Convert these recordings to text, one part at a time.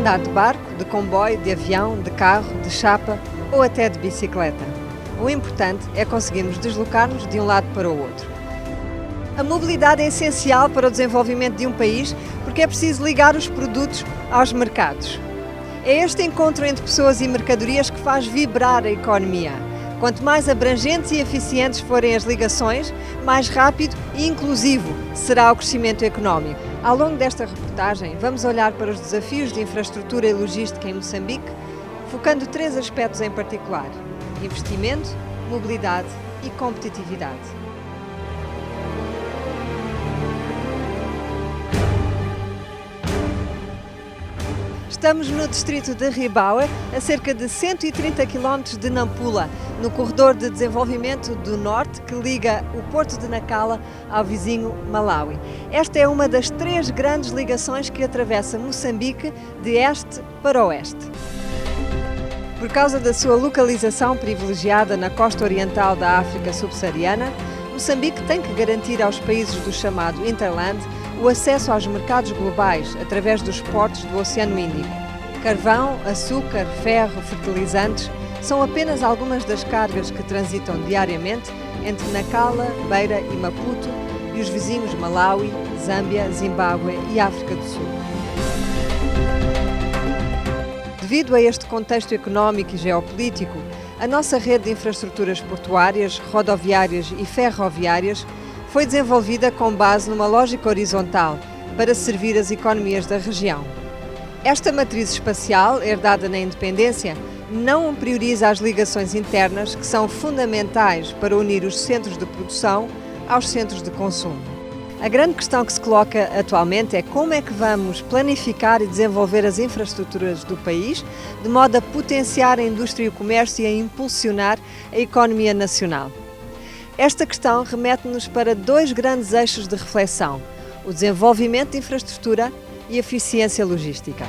andar de barco, de comboio, de avião, de carro, de chapa ou até de bicicleta. O importante é conseguirmos deslocar-nos de um lado para o outro. A mobilidade é essencial para o desenvolvimento de um país porque é preciso ligar os produtos aos mercados. É este encontro entre pessoas e mercadorias que faz vibrar a economia. Quanto mais abrangentes e eficientes forem as ligações, mais rápido e inclusivo será o crescimento económico. Ao longo desta reportagem, vamos olhar para os desafios de infraestrutura e logística em Moçambique, focando 3 aspectos em particular: investimento, mobilidade e competitividade. Estamos no distrito de Ribaue, a cerca de 130 km de Nampula, no corredor de desenvolvimento do norte que liga o porto de Nacala ao vizinho Malawi. Esta é uma das 3 grandes ligações que atravessa Moçambique de este para oeste. Por causa da sua localização privilegiada na costa oriental da África subsaariana, Moçambique tem que garantir aos países do chamado Interland o acesso aos mercados globais através dos portos do Oceano Índico. Carvão, açúcar, ferro, fertilizantes são apenas algumas das cargas que transitam diariamente entre Nacala, Beira e Maputo e os vizinhos Malawi, Zâmbia, Zimbábue e África do Sul. Devido a este contexto económico e geopolítico, a nossa rede de infraestruturas portuárias, rodoviárias e ferroviárias foi desenvolvida com base numa lógica horizontal para servir as economias da região. Esta matriz espacial, herdada na independência, não prioriza as ligações internas que são fundamentais para unir os centros de produção aos centros de consumo. A grande questão que se coloca atualmente é como é que vamos planificar e desenvolver as infraestruturas do país de modo a potenciar a indústria e o comércio e a impulsionar a economia nacional. Esta questão remete-nos para 2 grandes eixos de reflexão: o desenvolvimento de infraestrutura e a eficiência logística.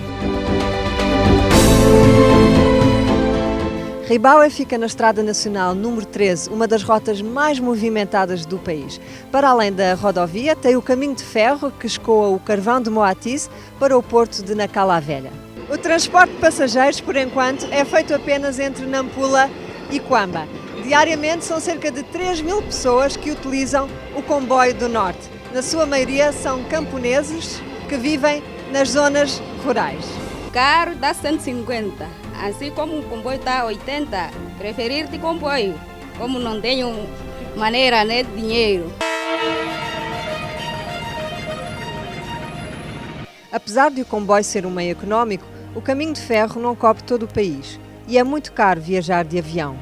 Ribaue fica na Estrada Nacional número 13, uma das rotas mais movimentadas do país. Para além da rodovia, tem o caminho de ferro que escoa o carvão de Moatize para o porto de Nacala Velha. O transporte de passageiros, por enquanto, é feito apenas entre Nampula e Quamba. Diariamente são cerca de 3.000 pessoas que utilizam o comboio do norte. Na sua maioria são camponeses que vivem nas zonas rurais. O carro dá 150, assim como o comboio está 80, preferir de comboio, como não tenho maneira de dinheiro. Apesar de o comboio ser um meio económico, o caminho de ferro não cobre todo o país e é muito caro viajar de avião.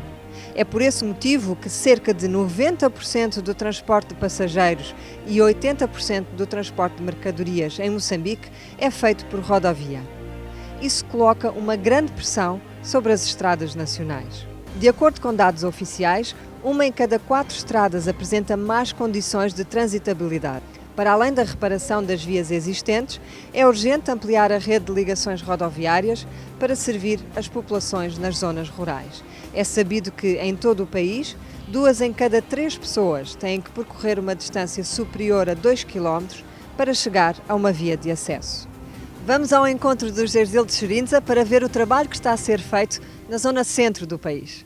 É por esse motivo que cerca de 90% do transporte de passageiros e 80% do transporte de mercadorias em Moçambique é feito por rodovia. Isso coloca uma grande pressão sobre as estradas nacionais. De acordo com dados oficiais, 1 em cada 4 estradas apresenta más condições de transitabilidade. Para além da reparação das vias existentes, é urgente ampliar a rede de ligações rodoviárias para servir as populações nas zonas rurais. É sabido que, em todo o país, 2 em cada 3 pessoas têm que percorrer uma distância superior a 2 km para chegar a uma via de acesso. Vamos ao encontro do Gersildo Cherinza para ver o trabalho que está a ser feito na zona centro do país.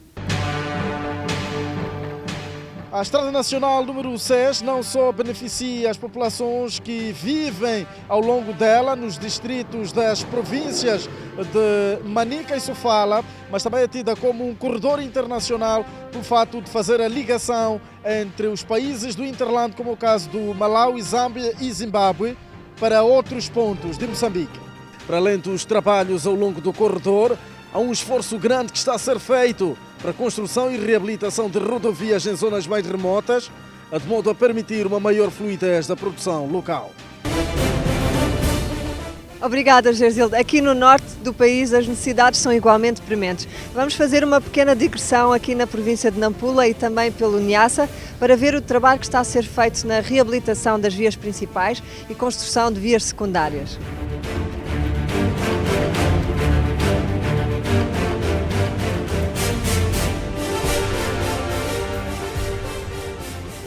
A Estrada Nacional número 6 não só beneficia as populações que vivem ao longo dela, nos distritos das províncias de Manica e Sofala, mas também é tida como um corredor internacional pelo fato de fazer a ligação entre os países do Interland, como o caso do Malawi, Zâmbia e Zimbábue, para outros pontos de Moçambique. Para além dos trabalhos ao longo do corredor, há um esforço grande que está a ser feito para a construção e reabilitação de rodovias em zonas mais remotas, de modo a permitir uma maior fluidez da produção local. Obrigada, Gersildo. Aqui no norte do país as necessidades são igualmente prementes. Vamos fazer uma pequena digressão aqui na província de Nampula e também pelo Niassa para ver o trabalho que está a ser feito na reabilitação das vias principais e construção de vias secundárias.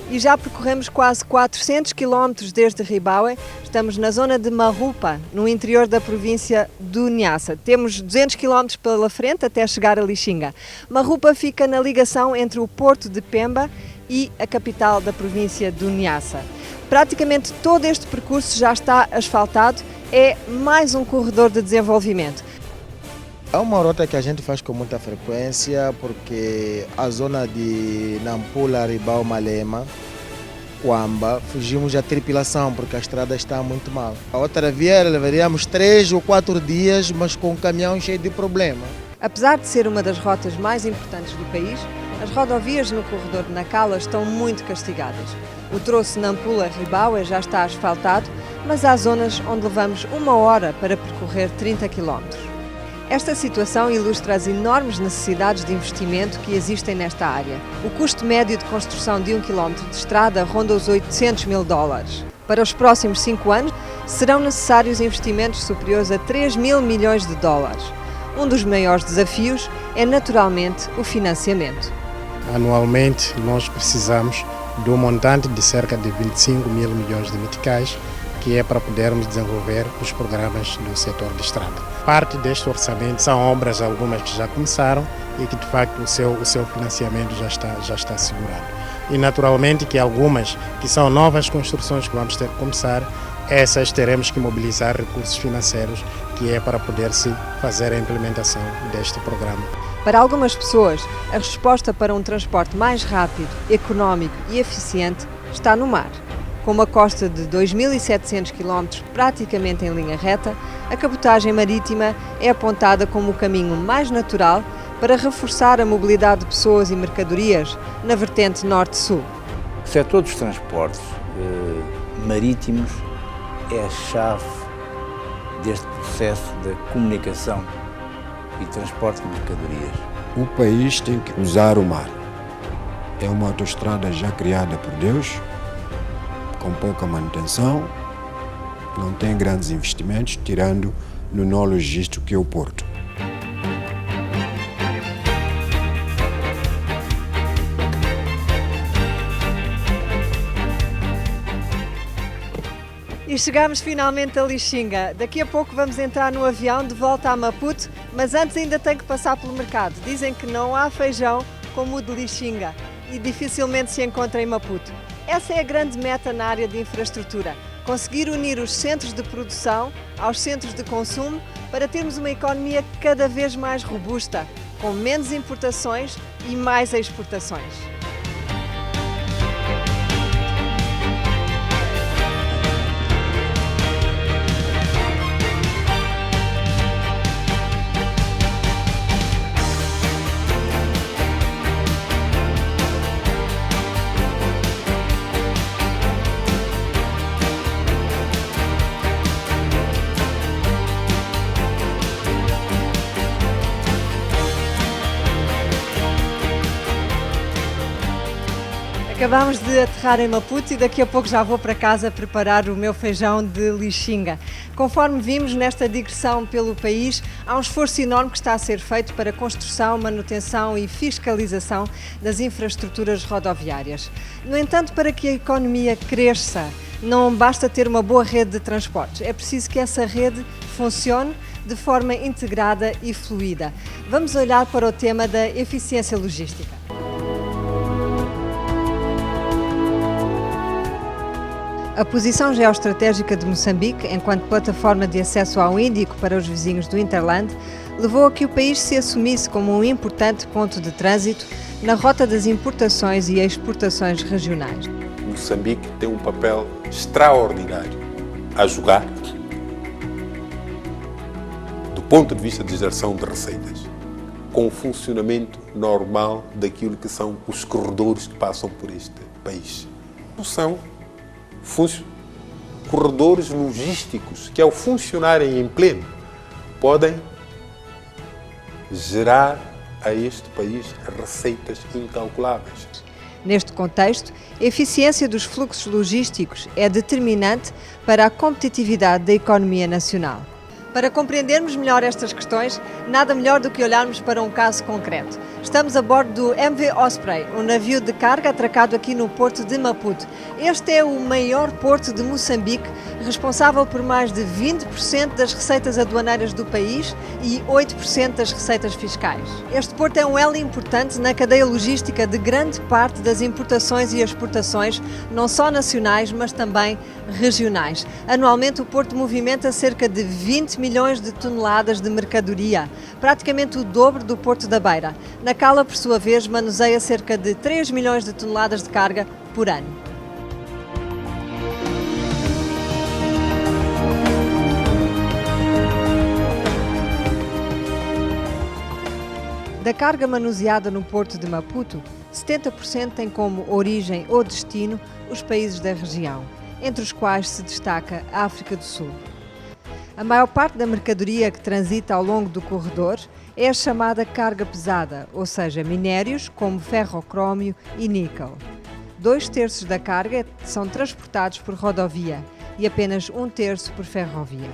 E já percorremos quase 400 km desde Ribaue. Estamos na zona de Marupa, no interior da província do Niassa. Temos 200 km pela frente até chegar a Lixinga. Marupa fica na ligação entre o porto de Pemba e a capital da província do Niassa. Praticamente todo este percurso já está asfaltado, é mais um corredor de desenvolvimento. É uma rota que a gente faz com muita frequência porque a zona de Nampula, Ribau, Malema, Quamba, fugimos da tripilação porque a estrada está muito mal. A outra via levaríamos 3 ou 4 dias, mas com um caminhão cheio de problema. Apesar de ser uma das rotas mais importantes do país, as rodovias no corredor de Nacala estão muito castigadas. O troço Nampula-Ribau já está asfaltado, mas há zonas onde levamos 1 hora para percorrer 30 km. Esta situação ilustra as enormes necessidades de investimento que existem nesta área. O custo médio de construção de 1 km de estrada ronda os $800 mil. Para os próximos 5 anos, serão necessários investimentos superiores a $3 mil milhões. Um dos maiores desafios é, naturalmente, o financiamento. Anualmente, nós precisamos de um montante de cerca de 25 mil milhões de meticais, que é para podermos desenvolver os programas do setor de estrada. Parte deste orçamento são obras, algumas que já começaram e que de facto o seu financiamento já está assegurado. E naturalmente que algumas que são novas construções que vamos ter que começar, essas teremos que mobilizar recursos financeiros, que é para poder-se fazer a implementação deste programa. Para algumas pessoas, a resposta para um transporte mais rápido, económico e eficiente está no mar. Com uma costa de 2.700 km praticamente em linha reta, a cabotagem marítima é apontada como o caminho mais natural para reforçar a mobilidade de pessoas e mercadorias na vertente norte-sul. O setor dos transportes marítimos é a chave deste processo de comunicação e transporte de mercadorias. O país tem que usar o mar. É uma autoestrada já criada por Deus, com pouca manutenção, não tem grandes investimentos, tirando no nó logístico que é o porto. E chegamos finalmente a Lixinga. Daqui a pouco vamos entrar no avião de volta a Maputo, mas antes ainda tem que passar pelo mercado. Dizem que não há feijão como o de Lixinga e dificilmente se encontra em Maputo. Essa é a grande meta na área de infraestrutura, conseguir unir os centros de produção aos centros de consumo para termos uma economia cada vez mais robusta, com menos importações e mais exportações. Acabámos de aterrar em Maputo e daqui a pouco já vou para casa preparar o meu feijão de Lixinga. Conforme vimos nesta digressão pelo país, há um esforço enorme que está a ser feito para a construção, manutenção e fiscalização das infraestruturas rodoviárias. No entanto, para que a economia cresça, não basta ter uma boa rede de transportes, é preciso que essa rede funcione de forma integrada e fluida. Vamos olhar para o tema da eficiência logística. A posição geoestratégica de Moçambique, enquanto plataforma de acesso ao Índico para os vizinhos do Hinterland, levou a que o país se assumisse como um importante ponto de trânsito na rota das importações e exportações regionais. Moçambique tem um papel extraordinário a jogar do ponto de vista de geração de receitas, com o funcionamento normal daquilo que são os corredores que passam por este país. São corredores logísticos que, ao funcionarem em pleno, podem gerar a este país receitas incalculáveis. Neste contexto, a eficiência dos fluxos logísticos é determinante para a competitividade da economia nacional. Para compreendermos melhor estas questões, nada melhor do que olharmos para um caso concreto. Estamos a bordo do MV Osprey, um navio de carga atracado aqui no porto de Maputo. Este é o maior porto de Moçambique, responsável por mais de 20% das receitas aduaneiras do país e 8% das receitas fiscais. Este porto é um elo importante na cadeia logística de grande parte das importações e exportações, não só nacionais, mas também regionais. Anualmente, o porto movimenta cerca de 20 milhões de toneladas de mercadoria, praticamente o dobro do Porto da Beira. Nacala, por sua vez, manuseia cerca de 3 milhões de toneladas de carga por ano. Da carga manuseada no porto de Maputo, 70% tem como origem ou destino os países da região, entre os quais se destaca a África do Sul. A maior parte da mercadoria que transita ao longo do corredor é a chamada carga pesada, ou seja, minérios como ferrocrómio e níquel. 2/3 da carga são transportados por rodovia e apenas 1/3 por ferrovia.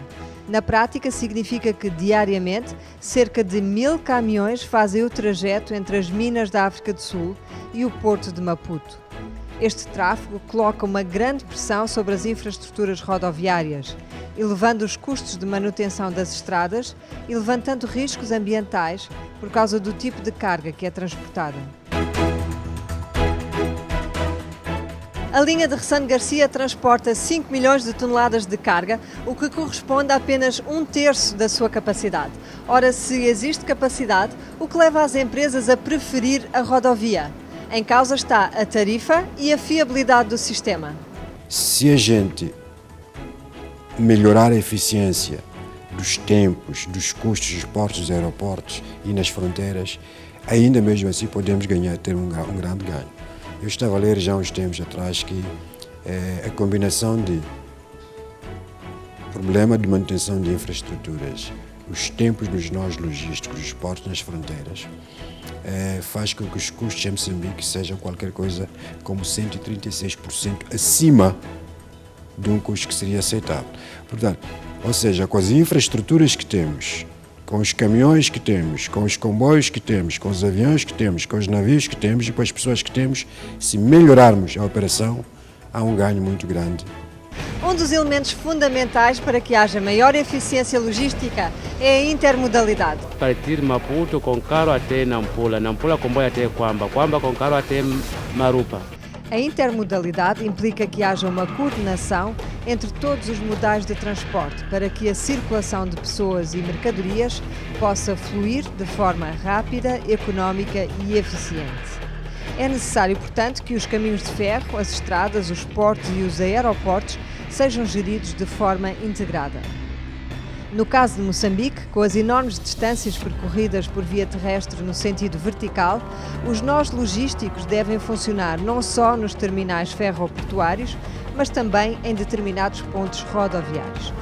Na prática, significa que, diariamente, cerca de 1000 caminhões fazem o trajeto entre as minas da África do Sul e o porto de Maputo. Este tráfego coloca uma grande pressão sobre as infraestruturas rodoviárias, elevando os custos de manutenção das estradas e levantando riscos ambientais por causa do tipo de carga que é transportada. A linha de Ressane Garcia transporta 5 milhões de toneladas de carga, o que corresponde a apenas 1/3 da sua capacidade. Ora, se existe capacidade, o que leva as empresas a preferir a rodovia? Em causa está a tarifa e a fiabilidade do sistema. Se a gente melhorar a eficiência dos tempos, dos custos dos portos, dos aeroportos e nas fronteiras, ainda mesmo assim podemos ter um grande ganho. Eu estava a ler já há uns tempos atrás que a combinação de problema de manutenção de infraestruturas, os tempos dos nós logísticos, dos portos nas fronteiras, faz com que os custos em Moçambique sejam qualquer coisa como 136% acima de um custo que seria aceitável. Portanto, ou seja, com as infraestruturas que temos, com os caminhões que temos, com os comboios que temos, com os aviões que temos, com os navios que temos e com as pessoas que temos, se melhorarmos a operação, há um ganho muito grande. Um dos elementos fundamentais para que haja maior eficiência logística é a intermodalidade. Partir de Maputo com carro até Nampula, Nampula comboio até Quamba, Quamba com carro até Marupa. A intermodalidade implica que haja uma coordenação entre todos os modais de transporte para que a circulação de pessoas e mercadorias possa fluir de forma rápida, económica e eficiente. É necessário, portanto, que os caminhos de ferro, as estradas, os portos e os aeroportos sejam geridos de forma integrada. No caso de Moçambique, com as enormes distâncias percorridas por via terrestre no sentido vertical, os nós logísticos devem funcionar não só nos terminais ferroportuários, mas também em determinados pontos rodoviários.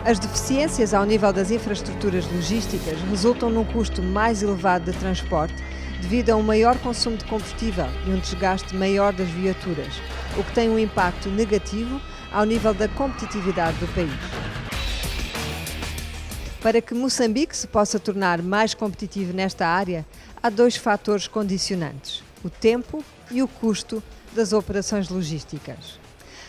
As deficiências ao nível das infraestruturas logísticas resultam num custo mais elevado de transporte devido a um maior consumo de combustível e um desgaste maior das viaturas, o que tem um impacto negativo ao nível da competitividade do país. Para que Moçambique se possa tornar mais competitivo nesta área, há 2 fatores condicionantes: o tempo e o custo das operações logísticas.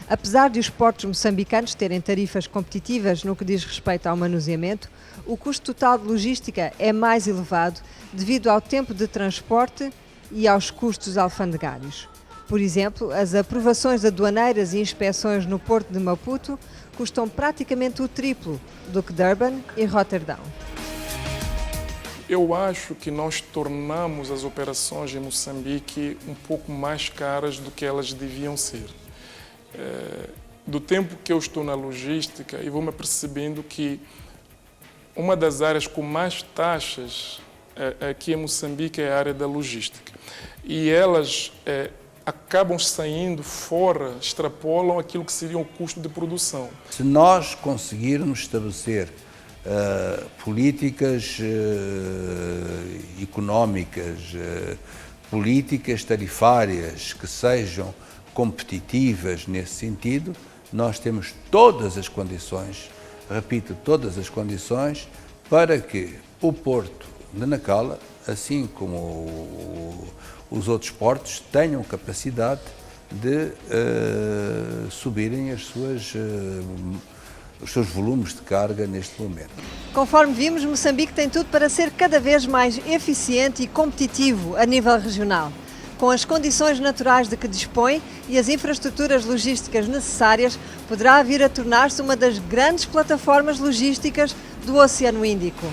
Apesar de os portos moçambicanos terem tarifas competitivas no que diz respeito ao manuseamento, o custo total de logística é mais elevado devido ao tempo de transporte e aos custos alfandegários. Por exemplo, as aprovações aduaneiras e inspeções no porto de Maputo custam praticamente o triplo do que Durban e Roterdão. Eu acho que nós tornamos as operações em Moçambique um pouco mais caras do que elas deviam ser. Do tempo que eu estou na logística, eu vou me percebendo que uma das áreas com mais taxas aqui em Moçambique é a área da logística. E elas acabam saindo fora, extrapolam aquilo que seria o custo de produção. Se nós conseguirmos estabelecer políticas económicas, políticas tarifárias que sejam competitivas nesse sentido, nós temos todas as condições, repito, todas as condições para que o porto de Nacala, assim como os outros portos, tenham capacidade de subirem as suas os seus volumes de carga neste momento. Conforme vimos, Moçambique tem tudo para ser cada vez mais eficiente e competitivo a nível regional. Com as condições naturais de que dispõe e as infraestruturas logísticas necessárias, poderá vir a tornar-se uma das grandes plataformas logísticas do Oceano Índico.